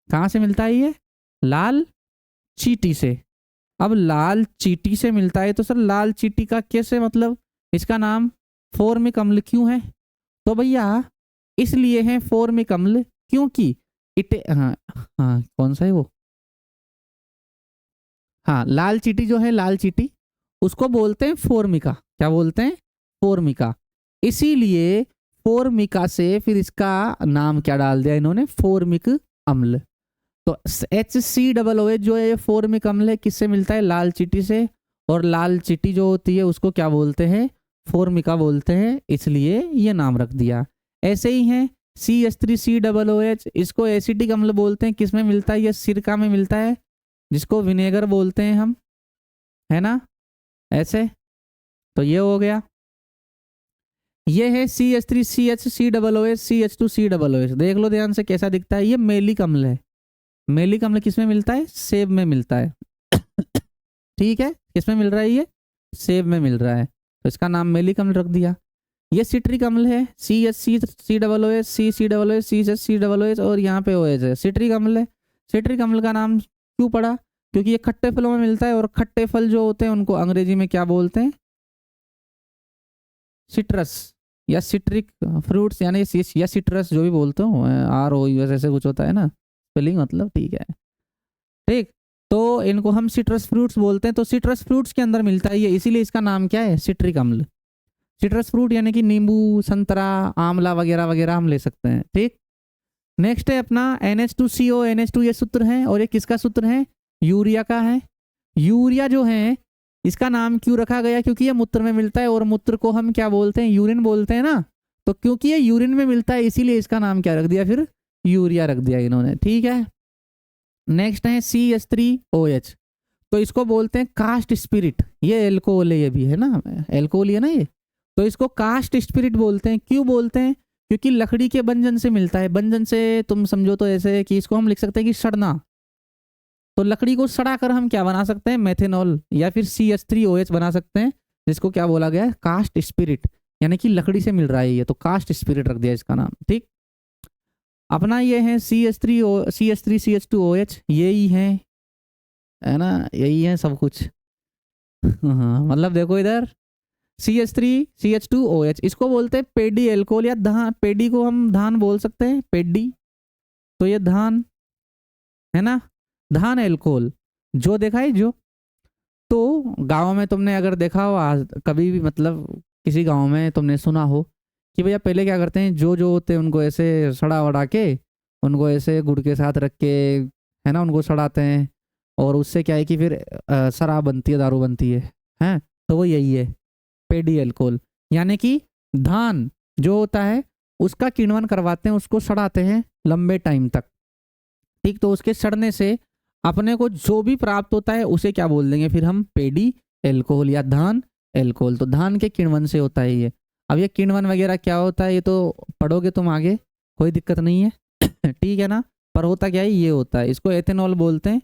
कहाँ से मिलता है ये, लाल चींटी से। अब लाल चींटी से मिलता है तो सर लाल चींटी का कैसे, मतलब इसका नाम फॉर्मिक अम्ल क्यों है, तो भैया इसलिए है फॉर्मिक अम्ल क्योंकि हाँ हाँ कौन सा है वो, हाँ लाल चींटी जो है, लाल चींटी उसको बोलते हैं फॉर्मिका। क्या बोलते हैं, फॉर्मिका। इसीलिए फॉर्मिका से फिर इसका नाम क्या डाल दिया इन्होंने, फॉर्मिक अम्ल। तो HCOOH जो है ये फॉर्मिक अम्ल है, किससे मिलता है, लाल चींटी से। और लाल चींटी जो होती है उसको क्या बोलते हैं, फॉर्मिका बोलते हैं, इसलिए ये नाम रख दिया। ऐसे ही है CH3COOH, इसको एसिटिक अम्ल बोलते हैं, किसमें मिलता है, ये सिरका में मिलता है, जिसको विनेगर बोलते हैं हम, है ना, ऐसे। तो ये हो गया, ये है CH3CHCOOH CH2COOH। देख लो ध्यान से कैसा दिखता है, ये मेलिक अम्ल है। मेलिक अम्ल किसमें मिलता है, सेब में मिलता है ठीक है, किसमें मिल रहा है, ये सेब में मिल रहा है, तो इसका नाम मेलिक अम्ल रख दिया। ये सिट्रिक अम्ल है, CHCOOH CCOOH CHCOOH और यहाँ पे OH है, सिट्रिक अम्ल है। सिट्रिक अम्ल का नाम क्यों पड़ा, क्योंकि ये खट्टे फलों में मिलता है, और खट्टे फल जो होते हैं उनको अंग्रेजी में क्या बोलते हैं, सिट्रस या सिट्रिक फ्रूट्स, यानी या सिट्रस जो भी बोलते हो, ROUS ऐसे कुछ होता है ना स्पेलिंग, मतलब ठीक है, ठीक। तो इनको हम सिट्रस फ्रूट्स बोलते हैं, तो सिट्रस फ्रूट्स के अंदर मिलता है ये, इसीलिए इसका नाम क्या है, सिट्रिक अम्ल। सिट्रस फ्रूट यानी कि नींबू, संतरा, आंवला वगैरह वगैरह हम ले सकते हैं, ठीक। नेक्स्ट है अपना NH2CO, NH2 ये सूत्र है, और ये किसका सूत्र है, यूरिया का है। यूरिया जो है इसका नाम क्यों रखा गया, क्योंकि ये मूत्र में मिलता है, और मूत्र को हम क्या बोलते हैं, यूरिन बोलते हैं ना। तो क्योंकि ये यूरिन में मिलता है इसीलिए इसका नाम क्या रख दिया, फिर यूरिया रख दिया इन्होंने, ठीक है। नेक्स्ट है CH3OH, तो इसको बोलते हैं कास्ट स्पिरिट। ये एल्कोहल है, ये भी है ना, एल्कोहल है ना ये, तो इसको कास्ट स्पिरिट बोलते हैं। क्यों बोलते हैं, क्योंकि लकड़ी के बंधन से मिलता है। बंधन से तुम समझो तो ऐसे कि इसको हम लिख सकते हैं कि सड़ना, तो लकड़ी को सड़ा कर हम क्या बना सकते हैं, मेथेनॉल या फिर CH3OH बना सकते हैं, जिसको क्या बोला गया है, कास्ट स्पिरिट, यानी कि लकड़ी से मिल रहा है ये, तो कास्ट स्पिरिट रख दिया इसका नाम, ठीक। अपना ये है CH3CH2OH, यही है ना, यही है सब कुछ हाँ मतलब देखो इधर CH3CH2OH, इसको बोलते हैं पेडी एल्कोहल या धान। पेडी को हम धान बोल सकते हैं, पेडी। तो ये धान है ना, धान एल्कोहल जो देखा है जो। तो गांव में तुमने अगर देखा हो कभी भी, मतलब किसी गांव में तुमने सुना हो कि भैया पहले क्या करते हैं, जो होते हैं उनको ऐसे सड़ा वड़ा के, उनको ऐसे गुड़ के साथ रख के, है ना, उनको सड़ाते हैं, और उससे क्या है कि फिर शराब बनती है, दारू बनती है। तो वो यही है पेडी अल्कोहल, यानी कि धान जो होता है उसका किण्वन करवाते हैं, उसको सड़ाते हैं लंबे टाइम तक, ठीक। तो उसके सड़ने से अपने को जो भी प्राप्त होता है उसे क्या बोल देंगे फिर हम, पेडी एल्कोहल या धान एल्कोहल। तो धान के किण्वन से होता है ये। अब ये किण्वन वगैरह क्या होता है ये तो पढ़ोगे तुम आगे, कोई दिक्कत नहीं है ठीक है ना। पर होता क्या है, ये होता है, इसको एथेनॉल बोलते हैं,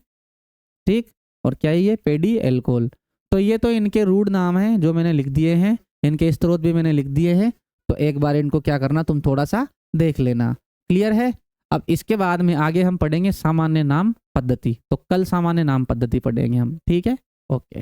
ठीक। और क्या है ये, पेडी एल्कोहल। तो ये तो इनके रूढ़ नाम हैं जो मैंने लिख दिए हैं, इनके स्रोत भी मैंने लिख दिए हैं। तो एक बार इनको क्या करना, तुम थोड़ा सा देख लेना, क्लियर है। अब इसके बाद में आगे हम पढ़ेंगे सामान्य नाम पद्धति। तो कल सामान्य नाम पद्धति पढ़ेंगे हम, ठीक है, ओके।